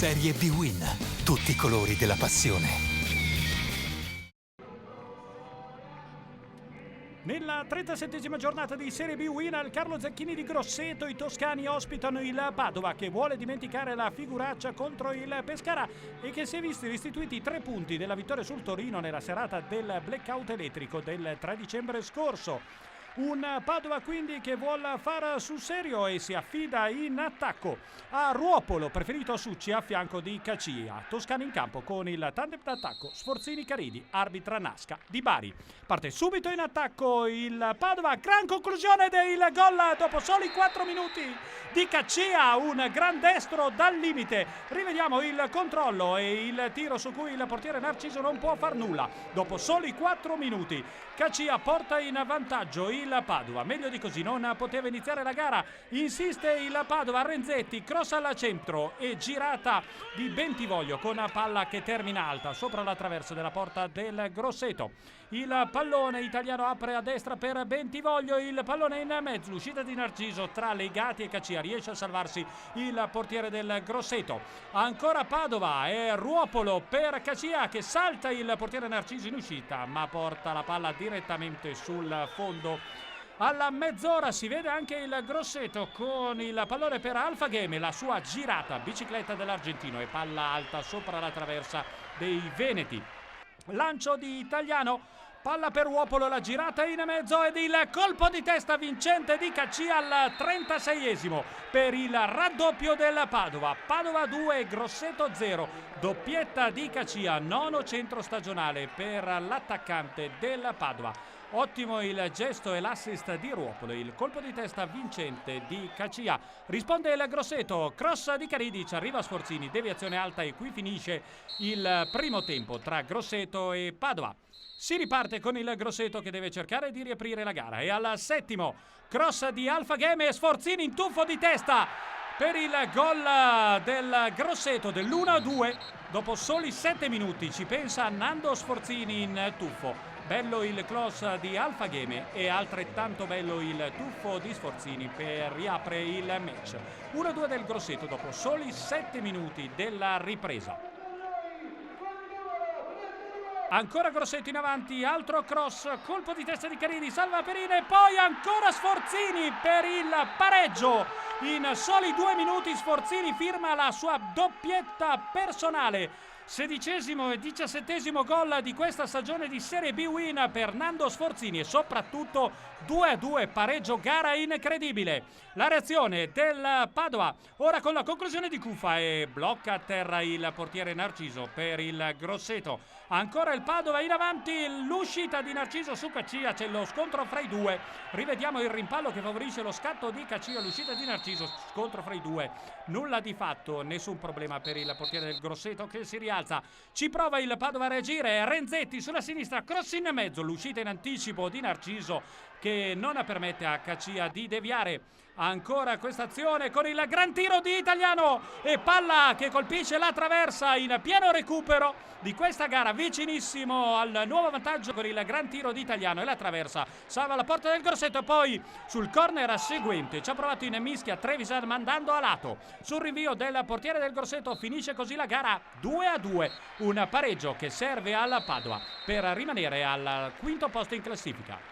Serie B-Win. Tutti i colori della passione. Nella 37esima giornata di Serie B-Win al Carlo Zecchini di Grosseto i toscani ospitano il Padova, che vuole dimenticare la figuraccia contro il Pescara e che si è visto restituiti 3 punti della vittoria sul Torino nella serata del blackout elettrico del 3 dicembre scorso. Un Padova quindi che vuole far sul serio e si affida in attacco a Ruopolo, preferito a Succi a fianco di Cacia. Toscani in campo con il tandem d'attacco Sforzini-Caridi, arbitra Nasca di Bari. Parte subito in attacco il Padova, gran conclusione del gol dopo soli 4 minuti di Cacia, un gran destro dal limite. Rivediamo il controllo e il tiro su cui il portiere Narciso non può far nulla. Dopo soli 4 minuti Cacia porta in vantaggio il Padova. Meglio di così non poteva iniziare la gara. Insiste il Padova, Renzetti, cross al centro e girata di Bentivoglio con palla che termina alta sopra la traversa della porta del Grosseto. Il pallone italiano apre a destra per Bentivoglio, il pallone in mezzo, l'uscita di Narciso tra Legati e Cacia, riesce a salvarsi il portiere del Grosseto. Ancora Padova e Ruopolo per Cacia che salta il portiere Narciso in uscita ma porta la palla direttamente sul fondo. Alla mezz'ora si vede anche il Grosseto con il pallone per Alfa Game, la sua girata, bicicletta dell'argentino e palla alta sopra la traversa dei veneti. Lancio di Italiano, palla per Ruopolo, la girata in mezzo ed il colpo di testa vincente di Cacia al 36esimo per il raddoppio del Padova. Padova 2, Grosseto 0, doppietta di Cacia, nono centro stagionale per l'attaccante del Padova. Ottimo il gesto e l'assist di Ruopolo, il colpo di testa vincente di Cacia. Risponde il Grosseto, cross di Caridi, ci arriva Sforzini, deviazione alta e qui finisce il primo tempo tra Grosseto e Padova. Si riparte con il Grosseto che deve cercare di riaprire la gara e al settimo cross di Alfa Game e Sforzini in tuffo di testa per il gol del Grosseto dell'1-2. Dopo soli 7 minuti ci pensa Nando Sforzini in tuffo. Bello il cross di Alfa Game e altrettanto bello il tuffo di Sforzini per riapre il match. 1-2 del Grosseto dopo soli 7 minuti della ripresa. Ancora Grosseto in avanti, altro cross, colpo di testa di Caridi, salva Perina e poi ancora Sforzini per il pareggio. In soli 2 minuti Sforzini firma la sua doppietta personale. 16° e 17° gol di questa stagione di Serie B-Win per Nando Sforzini e soprattutto 2-2, pareggio gara incredibile. La reazione del Padova ora con la conclusione di Cufa e blocca a terra il portiere Narciso per il Grosseto. Ancora il Padova in avanti, l'uscita di Narciso su Cacia, c'è lo scontro fra i due. Rivediamo il rimpallo che favorisce lo scatto di Cacia, l'uscita di Narciso, scontro fra i due. Nulla di fatto, nessun problema per il portiere del Grosseto che si rialza. Ci prova il Padova a reagire, Renzetti sulla sinistra, cross in mezzo, l'uscita in anticipo di Narciso che non permette a Cacia di deviare. Ancora questa azione con il gran tiro di Italiano e palla che colpisce la traversa in pieno recupero di questa gara, vicinissimo al nuovo vantaggio con il gran tiro di Italiano e la traversa salva la porta del Grosseto e poi sul corner seguente ci ha provato in mischia Trevisan mandando a lato. Sul rinvio del portiere del Grosseto finisce così la gara 2-2, un pareggio che serve alla Padova per rimanere al quinto posto in classifica.